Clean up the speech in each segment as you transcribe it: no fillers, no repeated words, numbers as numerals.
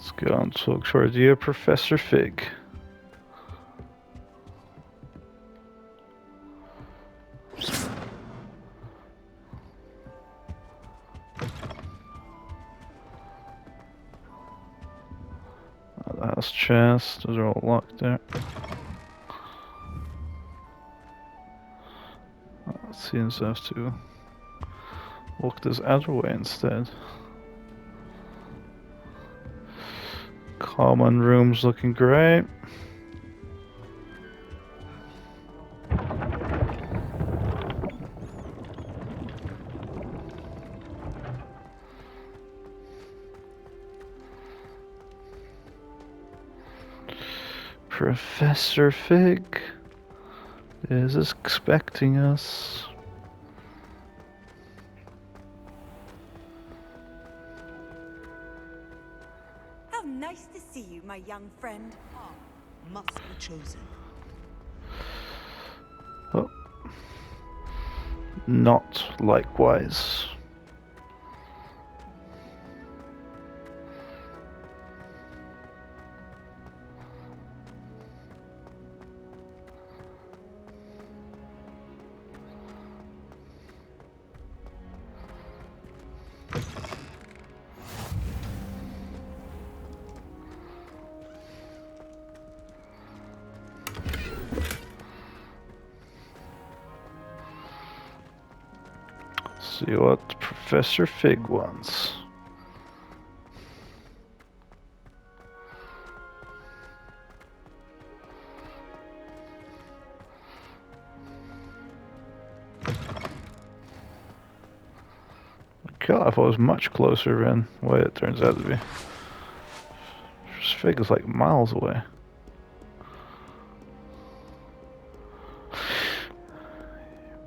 Let's go and talk towards you, Professor Fig. The house chest, those are all locked there. It seems I have to walk this other way instead. Common room's looking great. Professor Fig is expecting us. How nice to see you, my young friend. Must be chosen. Oh. Not likewise. See what Professor Fig wants. God, I thought it was much closer than what it turns out to be. Fig is like miles away.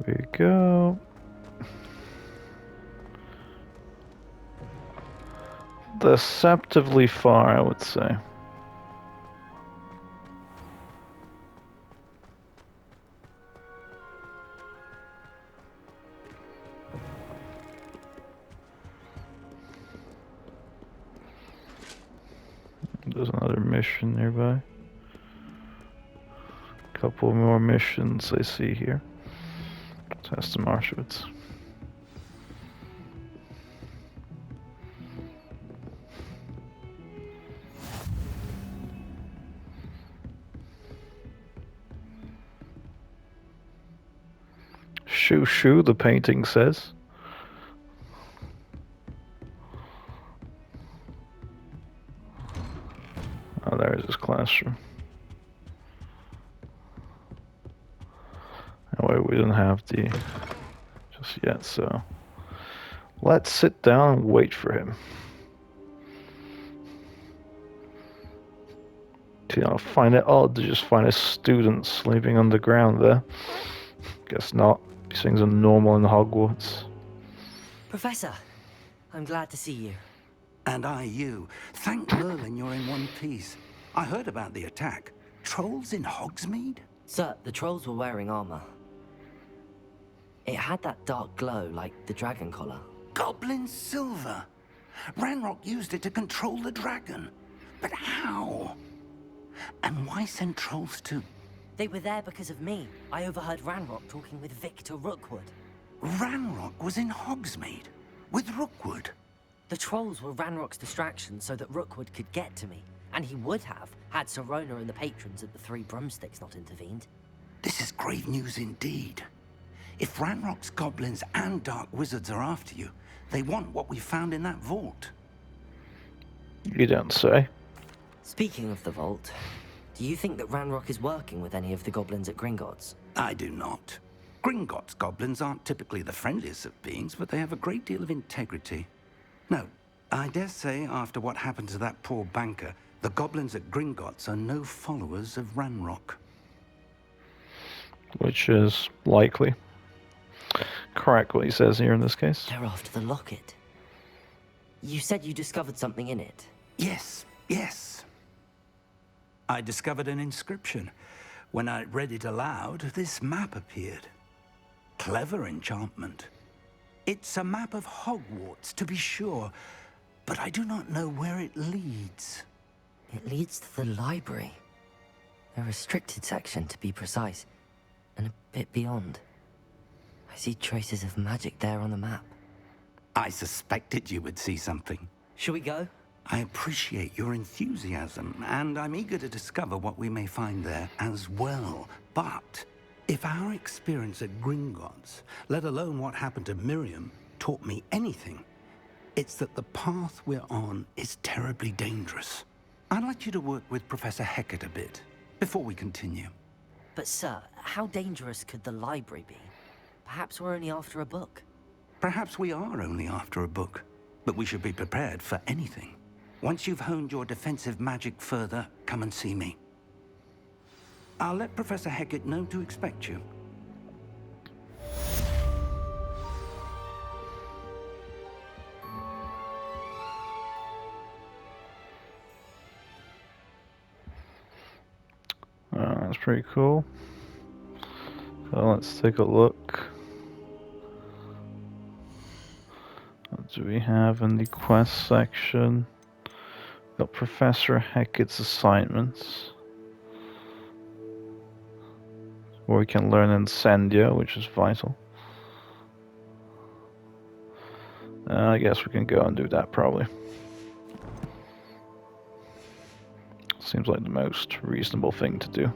Here we go. Deceptively far, I would say. There's another mission nearby. Couple more missions I see here. Test them afterwards. Shoo shoo, the painting says. Oh, there's his classroom. Anyway, we don't have the just yet, so let's sit down and wait for him. You know, find it odd to just find a student sleeping on the ground there. Guess not. These things are normal in Hogwarts. Professor, I'm glad to see you. And I you. Thank Merlin you're in one piece. I heard about the attack. Trolls in Hogsmeade? Sir, the trolls were wearing armor. It had that dark glow like the dragon collar. Goblin silver. Ranrock used it to control the dragon. But how? And why send trolls to... They were there because of me. I overheard Ranrock talking with Victor Rookwood. Ranrock was in Hogsmeade with Rookwood. The trolls were Ranrock's distraction so that Rookwood could get to me. And he would have, had Sirona and the patrons at the Three Broomsticks not intervened. This is grave news indeed. If Ranrock's goblins and dark wizards are after you, they want what we found in that vault. You don't say. Speaking of the vault, do you think that Ranrock is working with any of the goblins at Gringotts? I do not. Gringotts goblins aren't typically the friendliest of beings, but they have a great deal of integrity. No, I dare say after what happened to that poor banker, the goblins at Gringotts are no followers of Ranrock. Which is likely. Correct what he says here in this case. They're after the locket. You said you discovered something in it. Yes, yes. I discovered an inscription. When I read it aloud, this map appeared. Clever enchantment. It's a map of Hogwarts, to be sure, but I do not know where it leads. It leads to the library. A restricted section, to be precise, and a bit beyond. I see traces of magic there on the map. I suspected you would see something. Shall we go? I appreciate your enthusiasm, and I'm eager to discover what we may find there as well. But if our experience at Gringotts, let alone what happened to Miriam, taught me anything, it's that the path we're on is terribly dangerous. I'd like you to work with Professor Hecat a bit before we continue. But sir, how dangerous could the library be? Perhaps we're only after a book. Perhaps we are only after a book, but we should be prepared for anything. Once you've honed your defensive magic further, come and see me. I'll let Professor Hecat know to expect you. That's pretty cool. So let's take a look. What do we have in the quest section? Got Professor Hecat's assignments. Where we can learn Incendio, which is vital. I guess we can go and do that probably. Seems like the most reasonable thing to do.